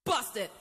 Bust it.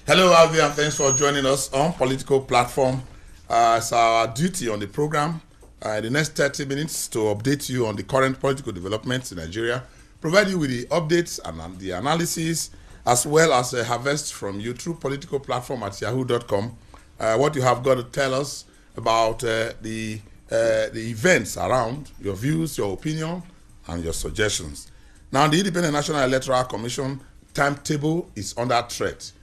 Hello, Alvi, and thanks for joining us on Political Platform. It's our duty on the program in the next 30 minutes to update you on the current political developments in Nigeria, provide you with the updates and the analysis, as well as a harvest from you through Political Platform at yahoo.com. What you have got to tell us about the events around, your views, your opinion, and your suggestions. Now, the Independent National Electoral Commission timetable is under threat.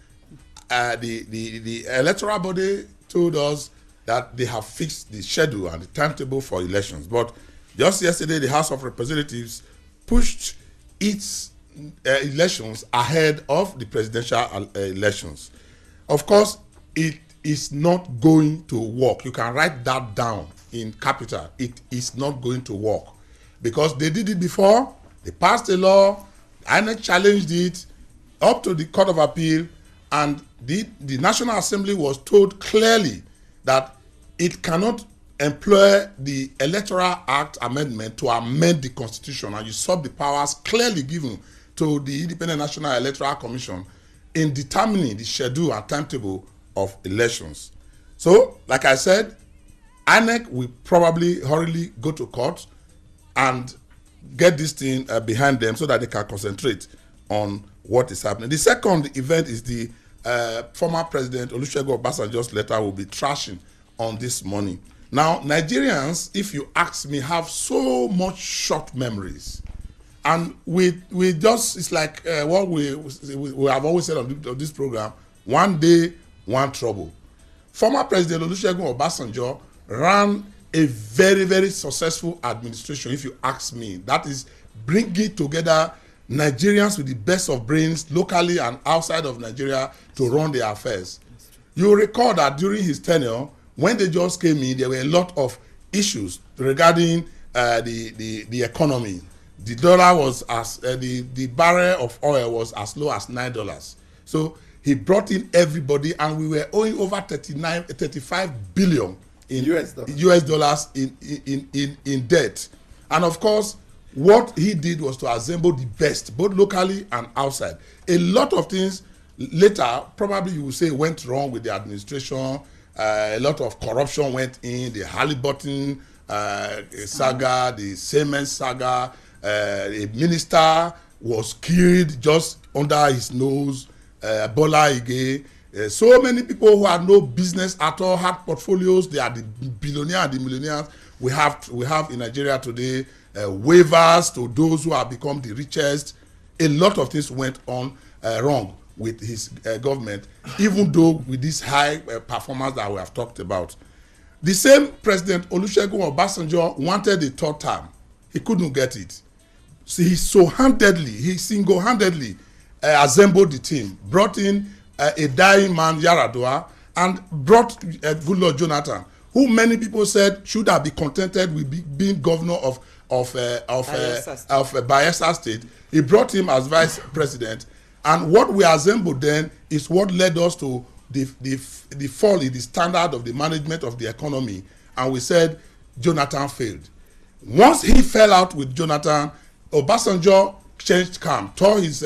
The electoral body told us that they have fixed the schedule and the timetable for elections. But just yesterday, the House of Representatives pushed its elections ahead of the presidential elections. Of course, it is not going to work. You can write that down in capital. It is not going to work because they did it before. They passed a law. INEC challenged it up to the Court of Appeal. And the National Assembly was told clearly that it cannot employ the Electoral Act amendment to amend the Constitution and usurp the powers clearly given to the Independent National Electoral Commission in determining the schedule and timetable of elections. So, like I said, INEC will probably hurriedly go to court and get this thing behind them so that they can concentrate on what is happening. The second event is the former President Olusegun Obasanjo's letter will be trashing on this morning. Now, Nigerians, if you ask me, have so much short memories. And we just, it's like what we have always said on this program, one day, one trouble. Former President Olusegun Obasanjo ran a very, very successful administration, if you ask me. That is bringing together Nigerians with the best of brains locally and outside of Nigeria to run their affairs. You recall that during his tenure, when they just came in, there were a lot of issues regarding the economy. The dollar was as the barrel of oil was as low as $9. So he brought in everybody, and we were owing over 35 billion in US dollars in debt. And of course, what he did was to assemble the best, both locally and outside. A lot of things later, probably you will say, went wrong with the administration. A lot of corruption went in, the Halliburton saga, the Siemens saga. A minister was killed just under his nose, Bola Ige. So many people who had no business at all had portfolios. They are the billionaires and the millionaires we have in Nigeria today. Waivers to those who have become the richest. A lot of things went on wrong with his government, even though with this high performance that we have talked about. The same President Olusegun Obasanjo wanted a third term. He couldn't get it. So he single-handedly assembled the team, brought in a dying man, Yaradua, and brought Goodluck Jonathan, who many people said should have been contented with being governor of Bayelsa State. He brought him as vice president, and what we assembled then is what led us to the fall in the standard of the management of the economy, and we said Jonathan failed. Once he fell out with Jonathan, Obasanjo changed camp, tore his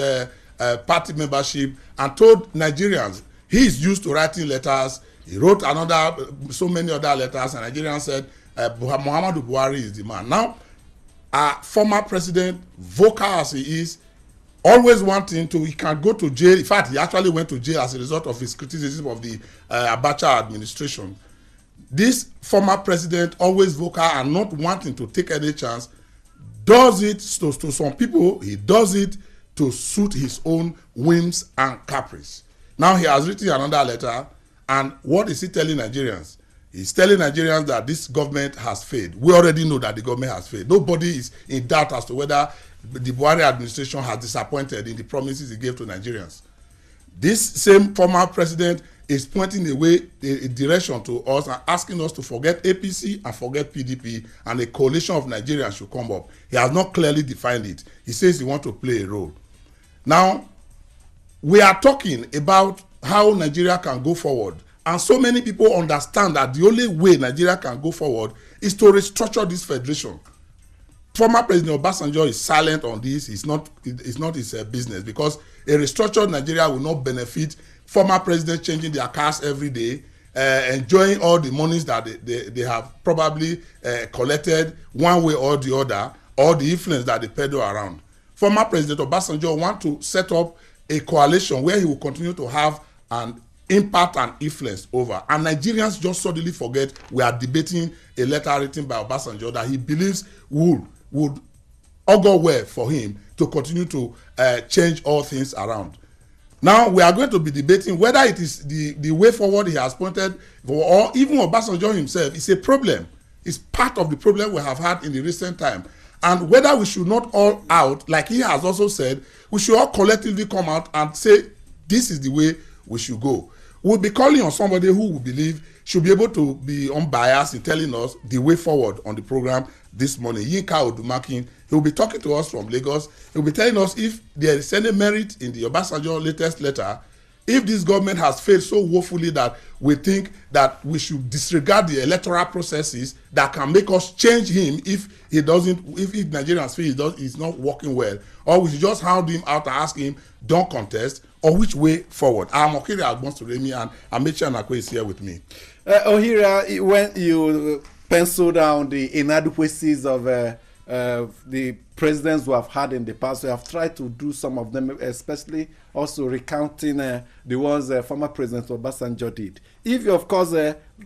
party membership, and told Nigerians he is used to writing letters. He wrote so many other letters, and Nigerians said Muhammadu Buhari is the man. Now, former president, vocal as he is, always wanting to, he can go to jail. In fact, he actually went to jail as a result of his criticism of the Abacha administration. This former president, always vocal and not wanting to take any chance, does it to some people, he does it to suit his own whims and caprice. Now he has written another letter, and what is he telling Nigerians? He's telling Nigerians that this government has failed. We already know that the government has failed. Nobody is in doubt as to whether the Buhari administration has disappointed in the promises he gave to Nigerians. This same former president is pointing a direction to us and asking us to forget APC and forget PDP, and a coalition of Nigerians should come up. He has not clearly defined it. He says he wants to play a role. Now, we are talking about how Nigeria can go forward, and so many people understand that the only way Nigeria can go forward is to restructure this federation. Former President Obasanjo is silent on this. It's not his business, because a restructured Nigeria will not benefit former presidents changing their cars every day, enjoying all the monies that they have probably collected one way or the other, or the influence that they peddle around. Former President Obasanjo wants to set up a coalition where he will continue to have an impact and influence over. And Nigerians just suddenly forget we are debating a letter written by Obasanjo that he believes would augur well for him to continue to change all things around. Now we are going to be debating whether it is the way forward he has pointed, or even Obasanjo himself. It's a problem. It's part of the problem we have had in the recent time. And whether we should not all out, like he has also said, we should all collectively come out and say, this is the way we should go. We'll be calling on somebody who we believe should be able to be unbiased in telling us the way forward on the program this morning. Yinka Odumakin, he will be talking to us from Lagos. He will be telling us if there is any merit in the Obasanjo latest letter, if this government has failed so woefully that we think that we should disregard the electoral processes that can make us change him if Nigerians feel he's not working well, or we should just hound him out and ask him, don't contest, or which way forward. I'm Okiri Agbonsuremi, and Amechi Anakwe is here with me. Ohira, when you pencil down the inadequacies of the presidents who have had in the past, we have tried to do some of them, especially also recounting the ones former President Obasanjo did. If you, of course,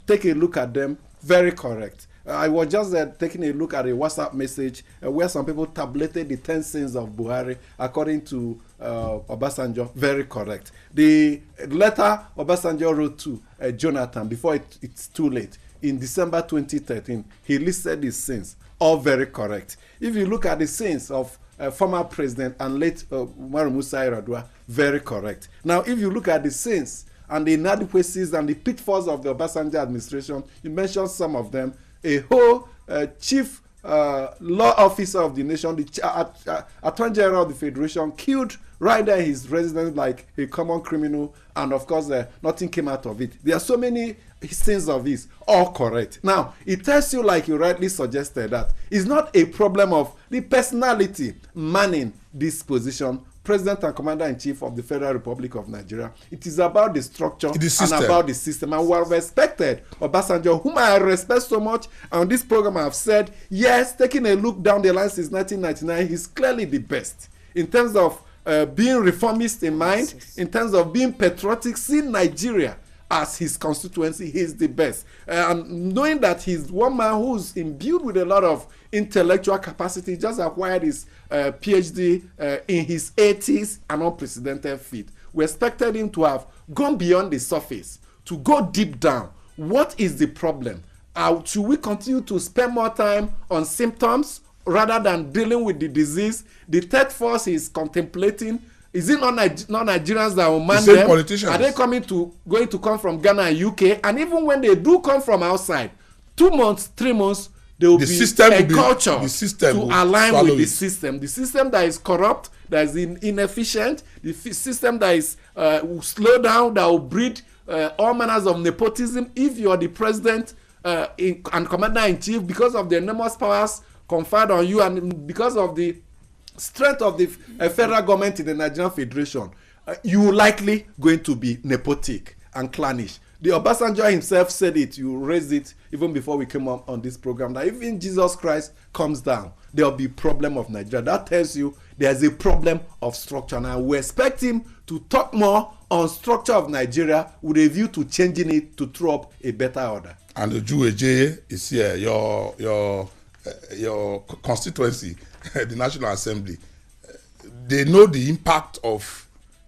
take a look at them, very correct. I was just taking a look at a WhatsApp message where some people tabulated the 10 sins of Buhari according to Obasanjo. Very correct. The letter Obasanjo wrote to Jonathan before it's too late in December 2013, he listed his sins. All very correct. If you look at the sins of former president and late Umaru Musa Yar'Adua, very correct. Now, if you look at the sins and the inadequacies and the pitfalls of the Obasanjo administration, you mentioned some of them. A whole chief law officer of the nation, the Attorney General of the Federation, killed right there in his residence like a common criminal, and of course nothing came out of it. There are so many sins of this, all correct. Now, it tells you, like you rightly suggested, that it's not a problem of the personality manning this position, President and Commander-in-Chief of the Federal Republic of Nigeria. It is about the structure and about the system. And we have respected Obasanjo, whom I respect so much. On this program, I have said, yes, taking a look down the line since 1999, he's clearly the best in terms of being reformist in mind, in terms of being patriotic, seeing Nigeria as his constituency. He's the best. And knowing that he's one man who's imbued with a lot of intellectual capacity, just acquired his PhD in his 80s, an unprecedented feat. We expected him to have gone beyond the surface, to go deep down. What is the problem? Should we continue to spend more time on symptoms rather than dealing with the disease? The third force is contemplating. Is it not Nigerians that will man them? Politicians. Are they going to come from Ghana and UK? And even when they do come from outside, 2 months, 3 months, there will be a culture to align with the system. The system that is corrupt, that is inefficient, the system that is will slow down, that will breed all manners of nepotism. If you are the president and commander-in-chief, because of the enormous powers conferred on you and because of the strength of the federal government in the Nigerian Federation, you are likely going to be nepotic and clannish. The Obasanjo himself said it, you raised it even before we came on this program, that even Jesus Christ comes down, there will be a problem of Nigeria. That tells you there's a problem of structure. Now we expect him to talk more on structure of Nigeria with a view to changing it to throw up a better order. And the Jew is here, your constituency, the National Assembly. They know the impact of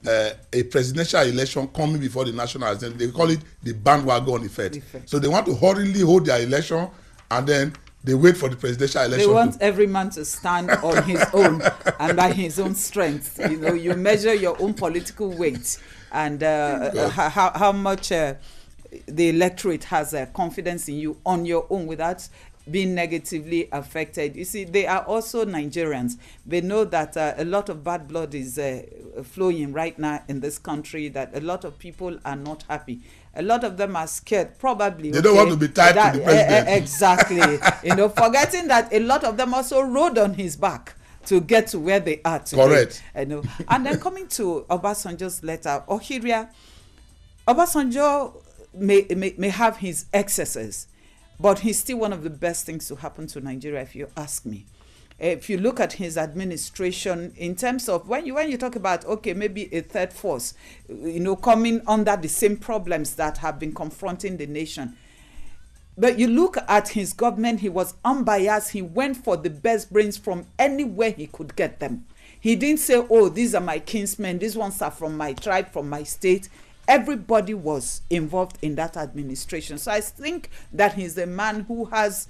a presidential election coming before the National Assembly. They call it the bandwagon effect. So they want to hurriedly hold their election and then they wait for the presidential election. They want every man to stand on his own and by his own strength. You know, you measure your own political weight and how much the electorate has confidence in you on your own without being negatively affected. You see, they are also Nigerians. They know that a lot of bad blood is flowing right now in this country, that a lot of people are not happy. A lot of them are scared, probably. They don't want to be tied to the president. Exactly. You know, forgetting that a lot of them also rode on his back to get to where they are today. Correct. You know. And then coming to Obasanjo's letter, Ohiria, Obasanjo may have his excesses, but he's still one of the best things to happen to Nigeria, if you ask me. If you look at his administration in terms of when you talk about, okay, maybe a third force, you know, coming under the same problems that have been confronting the nation. But you look at his government, he was unbiased. He went for the best brains from anywhere he could get them. He didn't say, oh, these are my kinsmen, these ones are from my tribe, from my state. Everybody was involved in that administration. So I think that he's a man who has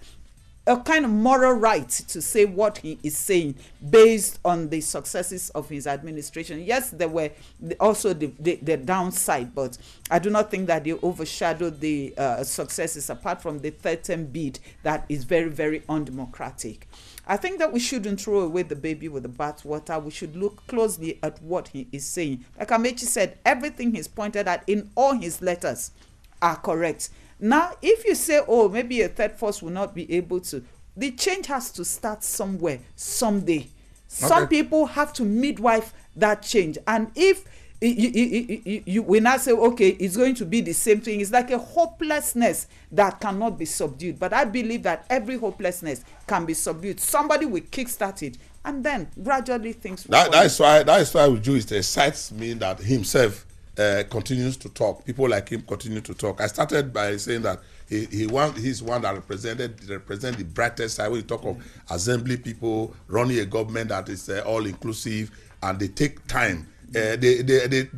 a kind of moral right to say what he is saying based on the successes of his administration. Yes, there were also the downside, but I do not think that they overshadowed the successes, apart from the third term bid that is very, very undemocratic. I think that we shouldn't throw away the baby with the bathwater. We should look closely at what he is saying. Like Amechi said, everything he's pointed at in all his letters are correct. Now, if you say, oh, maybe a third force will not be able to, the change has to start somewhere, someday. Some people have to midwife that change. And if we now say, okay, it's going to be the same thing, it's like a hopelessness that cannot be subdued. But I believe that every hopelessness can be subdued. Somebody will kickstart it, and then gradually things will that is why with you, it excites me that himself continues to talk. People like him continue to talk. I started by saying that he's one that represent the brightest side when you talk of assembly people running a government that is all inclusive, and they take time. They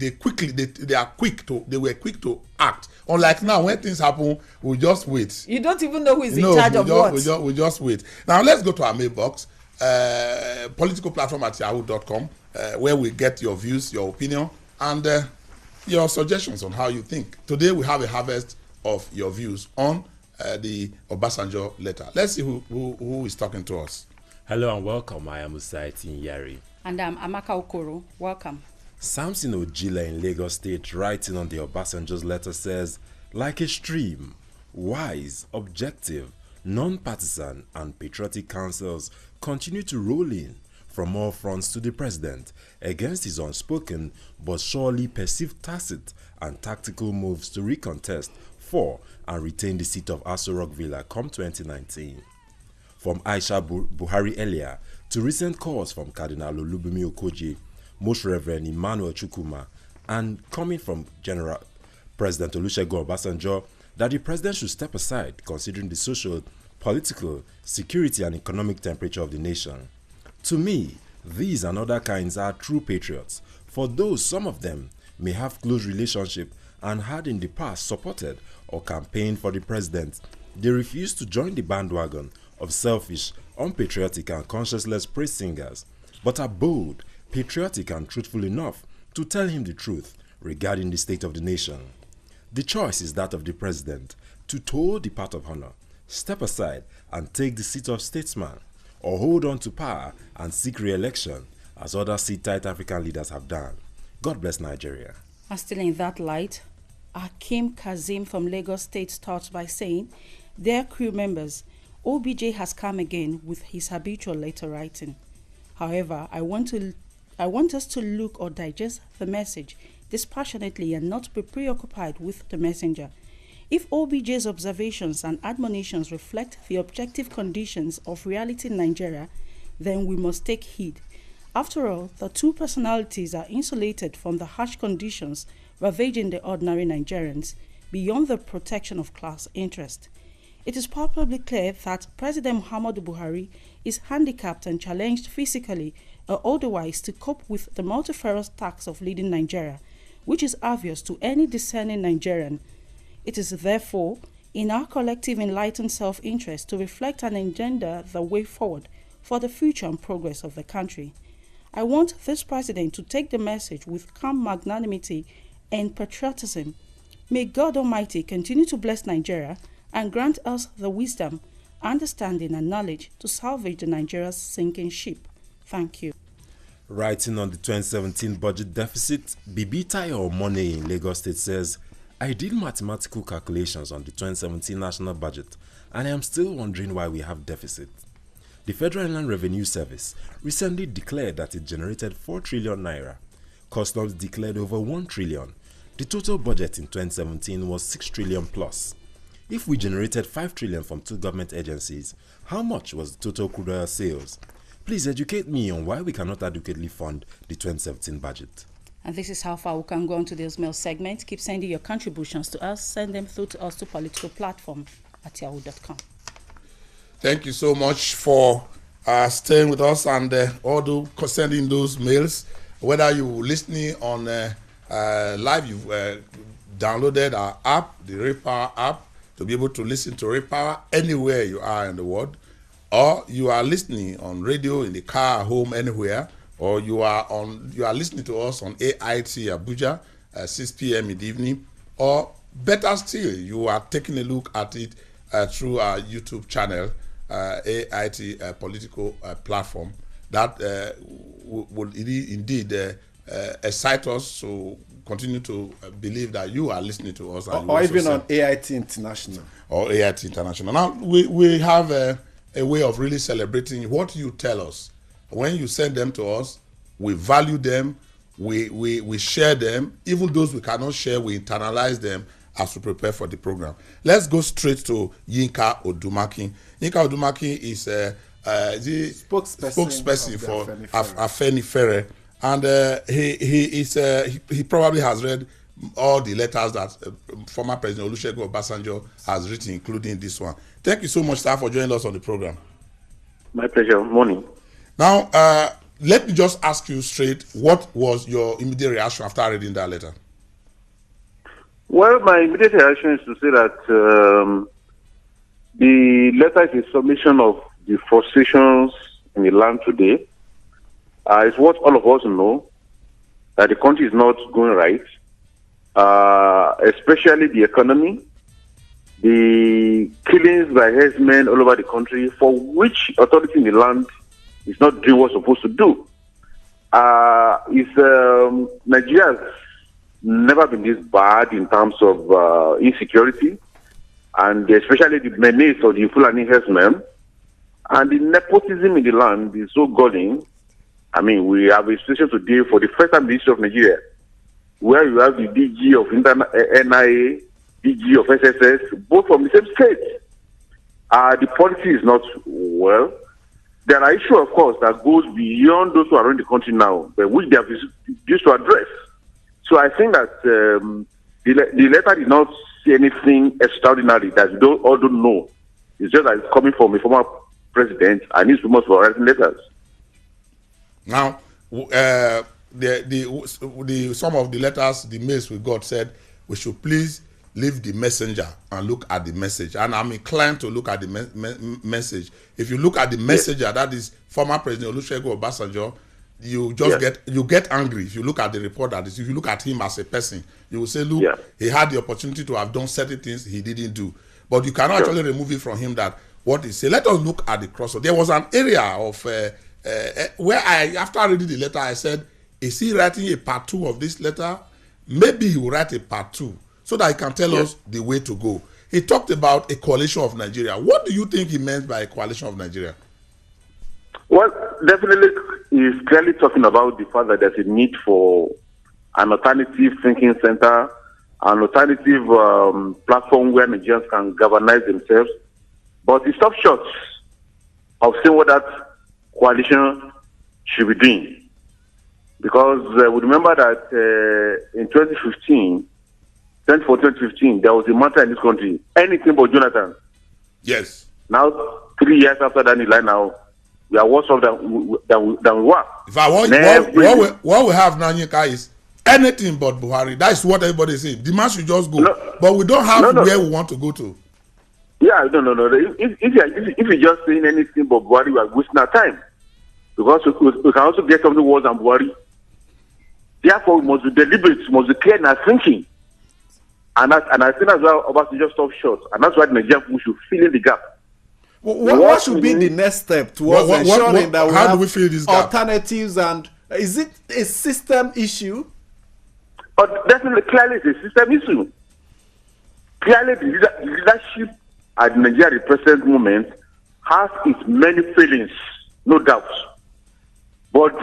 were quick to act. Unlike now, when things happen, we just wait. You don't even know who is in charge of what. We just wait. Now let's go to our mailbox, political platform at yahoo.com, where we get your views, your opinion, and your suggestions on how you think. Today we have a harvest of your views on the Obasanjo letter. Let's see who is talking to us. Hello and welcome. I am Usaiti Yari. And I'm Amaka Okoro. Welcome. Samson Ojila in Lagos State, writing on the Obasanjo's letter, says, like a stream, wise, objective, non-partisan and patriotic counsels continue to roll in from all fronts to the president against his unspoken but surely perceived tacit and tactical moves to recontest for and retain the seat of Aso Rock Villa come 2019. From Aisha Buhari earlier to recent calls from Cardinal Olubunmi Okoje, Most Reverend Emmanuel Chukwuma, and coming from General President Olusegun Obasanjo, that the president should step aside considering the social, political, security and economic temperature of the nation. To me, these and other kinds are true patriots, for though some of them may have close relationship and had in the past supported or campaigned for the president, they refuse to join the bandwagon of selfish, unpatriotic and conscienceless praise singers, but are bold, patriotic and truthful enough to tell him the truth regarding the state of the nation. The choice is that of the president to toe the path of honor, step aside and take the seat of statesman, or hold on to power and seek re-election as other seat-tight African leaders have done. God bless Nigeria. And still in that light, Akim Kazim from Lagos State starts by saying, dear crew members, OBJ has come again with his habitual letter writing. However, I want us to look or digest the message dispassionately and not be preoccupied with the messenger. If OBJ's observations and admonitions reflect the objective conditions of reality in Nigeria, then we must take heed. After all, the two personalities are insulated from the harsh conditions ravaging the ordinary Nigerians beyond the protection of class interest. It is palpably clear that President Muhammadu Buhari is handicapped and challenged physically or otherwise to cope with the multifarious task of leading Nigeria, which is obvious to any discerning Nigerian. It is therefore in our collective enlightened self-interest to reflect and engender the way forward for the future and progress of the country. I want this president to take the message with calm magnanimity and patriotism. May God Almighty continue to bless Nigeria and grant us the wisdom, understanding, and knowledge to salvage the Nigeria's sinking ship. Thank you. Writing on the 2017 budget deficit, Bibitayo Money in Lagos State says, I did mathematical calculations on the 2017 national budget and I am still wondering why we have deficit. The Federal Inland Revenue Service recently declared that it generated 4 trillion naira. Customs declared over 1 trillion. The total budget in 2017 was 6 trillion plus. If we generated 5 trillion from 2 government agencies, how much was the total crude oil sales? Please educate me on why we cannot adequately fund the 2017 budget. And this is how far we can go on today's mail segment. Keep sending your contributions to us. Send them through to us to politicalplatform@yahoo.com. Thank you so much for staying with us and all sending those mails. Whether you're listening on live, you've downloaded our app, the RayPower app, to be able to listen to RayPower anywhere you are in the world, or you are listening on radio, in the car, home, anywhere, or you are listening to us on AIT Abuja, 6 p.m. in the evening, or better still, you are taking a look at it through our YouTube channel, AIT Political Platform. That will indeed excite us to continue to believe that you are listening to us. Or even on AIT International. Or AIT International. Now, we have a way of really celebrating what you tell us. When you send them to us, we value them, we share them. Even those we cannot share, we internalize them as we prepare for the program. Let's go straight to Yinka Odumaki. Yinka Odumaki is the spokesperson for Afenifere. And he probably has read all the letters that former President Olusegun Obasanjo has written, including this one. Thank you so much, sir, for joining us on the program. My pleasure. Morning. Now, let me just ask you straight, what was your immediate reaction after reading that letter? Well, my immediate reaction is to say that the letter is a summation of the frustrations in the land today. It's what all of us know, that the country is not going right, especially the economy, the killings by herdsmen all over the country, for which authority in the land is not doing what it's supposed to do. Nigeria has never been this bad in terms of insecurity, and especially the menace of the Fulani herdsmen, and the nepotism in the land is so galling. I mean, we have a situation today for the first time in the history of Nigeria, where you have the DG of NIA, DG of SSS, both from the same state. The policy is not well. There are issues, of course, that goes beyond those who are running the country now, but which they have used to address. So I think that the letter did not say anything extraordinary that we all don't know. It's just that it's coming from a former president and he's famous for writing letters. Now, some of the letters, the mails we got said we should please leave the messenger and look at the message. And I'm inclined to look at the message. If you look at the messenger, that is former President Olusegun Obasanjo, you just get angry. If you look at the report, that is, if you look at him as a person, you will say, look, he had the opportunity to have done certain things he didn't do. But you cannot actually remove it from him that what he said. Let us look at the crossover. There was an area of where after reading the letter, I said, is he writing a part 2 of this letter? Maybe he will write a part 2 so that he can tell us the way to go. He talked about a coalition of Nigeria. What do you think he meant by a coalition of Nigeria? Well, definitely he's clearly talking about the fact that there's a need for an alternative thinking center, an alternative platform where Nigerians can galvanize themselves. But he stopped short of saying what that coalition should be doing. Because we remember that in 2014, 2015, there was a matter in this country, anything but Jonathan. Yes. Now, 3 years after that, now, we are worse off than we were. In fact, what we have now, Yinka, is anything but Buhari. That's what everybody is saying. The man should just go. No, but we don't have where we want to go to. Yeah, no. If you're just saying anything about Buhari, we are wasting our time. Because we can also get something worse than Buhari. Therefore, we must be deliberate, we must be clear in our thinking. And I think that's why Obasanjo stopped short. And that's why the Nigerian people should fill in the gap. What should be the next step towards ensuring that we have alternatives? And is it a system issue? Definitely, clearly it's a system issue. Clearly, the leadership at the Nigeria present moment has its many failings, no doubt. But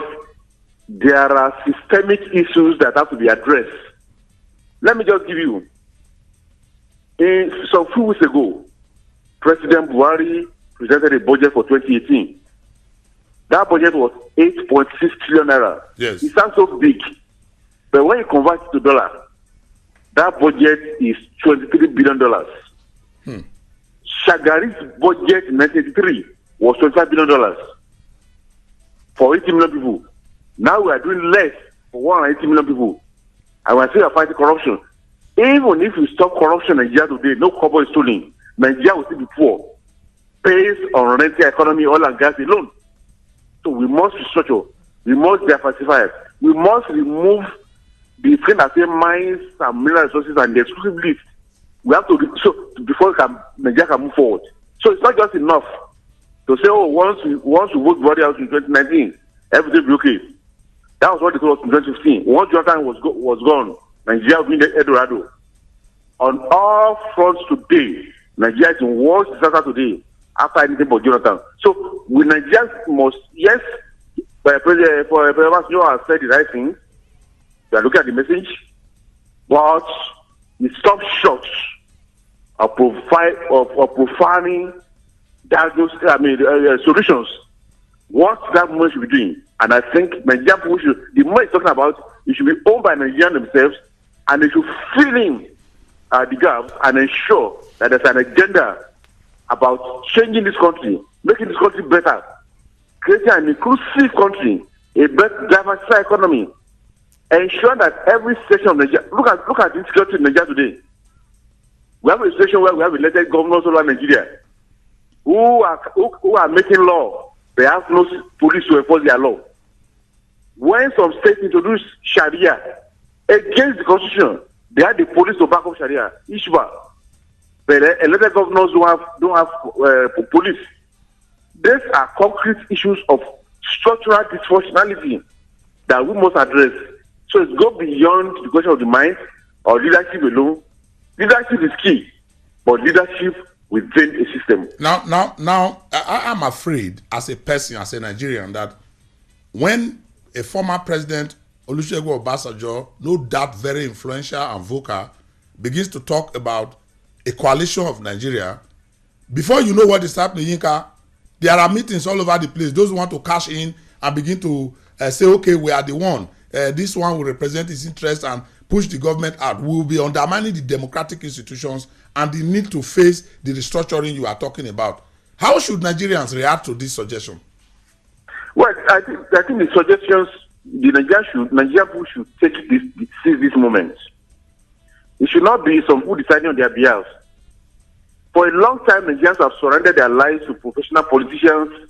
there are systemic issues that have to be addressed. Let me just give you. Some few weeks ago, President Buhari presented a budget for 2018. That budget was 8.6 trillion naira. Yes. It sounds so big. But when you convert it to dollar, that budget is $23 billion. Shagari's budget in 1983 was $25 billion for 80 million people. Now we are doing less for 180 million people. And we are still fighting corruption. Even if we stop corruption in Nigeria today, no kobo is stolen. Nigeria will still be poor, based on rental economy, oil and gas alone. So we must restructure. We must diversify. We must remove the thing that say mines and mineral resources and the exclusive list. We have to before Nigeria can move forward. So it's not just enough to say, oh, once we vote Buhari out in 2019, everything will be okay. That was what they told us in 2015. Once Jonathan was gone, Nigeria will be in the Eldorado. On all fronts today, Nigeria is in worse disaster today after anything but Jonathan. So we Nigerians must, yes, President Obasanjo has said the right thing. We are looking at the message, but we stop short of profiling solutions. What that government should be doing, and I think Nigerian people should. The more it's talking about, it should be owned by Nigerians themselves, and they should fill in the gaps and ensure that there's an agenda about changing this country, making this country better, creating an inclusive country, a better diversified economy, ensure that every section of Nigeria. Look at the insecurity in Nigeria today. We have a situation where we have elected governors all over Nigeria who are making law. They have no police to enforce their law. When some states introduce Sharia against the constitution, they have the police to back up Sharia. Ishba. But elected governors don't have police. These are concrete issues of structural dysfunctionality that we must address. So it's go beyond the question of the mind or leadership alone. Leadership is key, but leadership within a system. Now, I'm afraid as a person, as a Nigerian, that when a former president, Olusegun Obasanjo, no doubt very influential and vocal, begins to talk about a coalition of Nigeria, before you know what is happening, Yinka, there are meetings all over the place. Those who want to cash in and begin to say, okay, we are the one. This one will represent his interest and push the government out. We will be undermining the democratic institutions and the need to face the restructuring you are talking about. How should Nigerians react to this suggestion? Well, I think the suggestions, the Nigerian people should seize this moment. It should not be some people deciding on their behalf. For a long time, Nigerians have surrendered their lives to professional politicians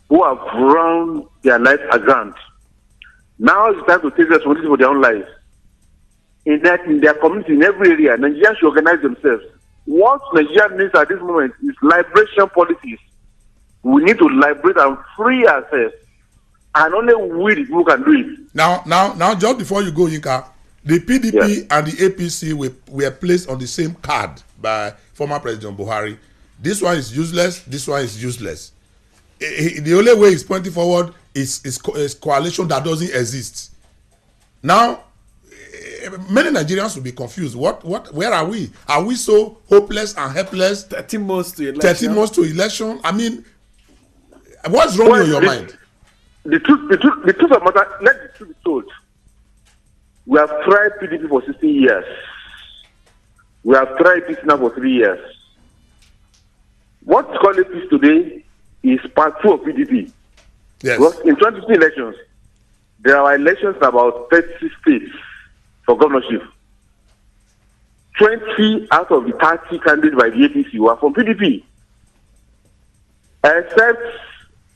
who have run their lives aground. Now it's time to take responsibility for their own lives. In their community, in every area, Nigerians should organize themselves. What Nigeria needs at this moment is liberation policies. We need to liberate and free ourselves. And only we the people can do it. Now, just before you go, Yinka, the PDP and the APC were placed on the same card by former President Buhari. This one is useless, this one is useless. The only way he's pointing forward is coalition that doesn't exist. Now, many Nigerians will be confused. Where are we? Are we so hopeless and helpless? 13 months to election. 13 months to election. I mean, what's wrong in your mind? The truth of the matter, let the truth be told. We have tried PDP for 16 years. We have tried peace now for 3 years. What's called peace today is part 2 of PDP. Yes. Because in 2015 elections, there are elections in about 30 states for governorship. 20 out of the 30 candidates by the APC were from PDP. Except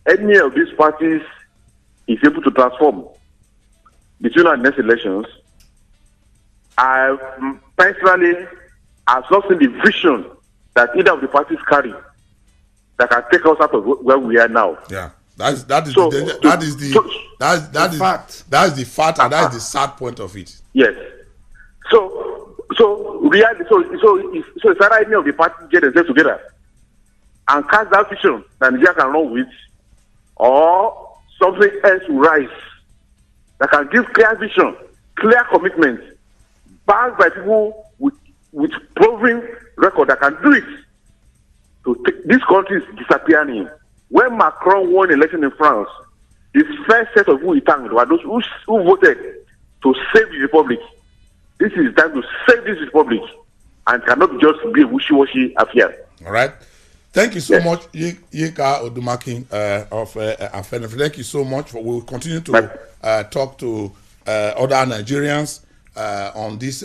any of these parties is able to transform between our next elections, I personally have not seen the vision that either of the parties carry that can take us out of where we are now. Yeah, that is the fact, and that is the sad point of it. Yes. So reality. So it's either any of the parties get themselves together and cast that vision that Nigeria can run with, or something else will rise that can give clear vision, clear commitment, backed by people with proven record that can do it. So this country is disappearing. When Macron won election in France, his first set of who he thanked were those who voted to save the republic. This is time to save this republic and cannot just be a wishy-washy affair. All right. Thank you so much, Yinka Odumakin of Afenif. Thank you so much. We will continue to talk to other Nigerians on this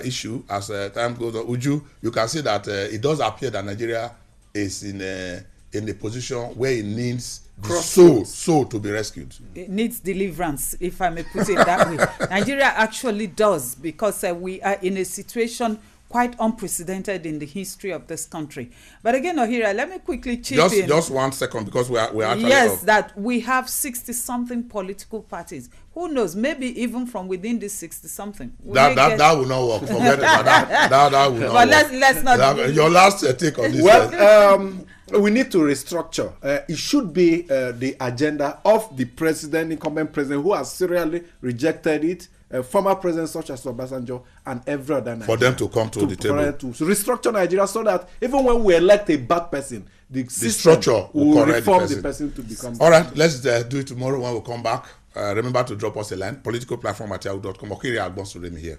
issue as time goes on. Uju, you can see that it does appear that Nigeria is in a position where it needs the soul to be rescued. It needs deliverance, if I may put it that way. Nigeria actually does, because we are in a situation quite unprecedented in the history of this country. But again, Ohira, let me quickly chip in. Just 1 second, because we are actually that we have 60-something political parties. Who knows? Maybe even from within this 60-something. That will not work. Forget about that. That will not work. But let's not. Your last take on this. Well, we need to restructure. It should be the agenda of the president, incumbent president, who has serially rejected it. Former presidents such as OBASANJO and every other Nigerian, for them to come to the table to restructure Nigeria, so that even when we elect a bad person, the structure will reform the person to become. All right, let's do it tomorrow when we come back. Remember to drop us a line, politicalplatform@yahoo.com. Okiri Agbonsuremi here.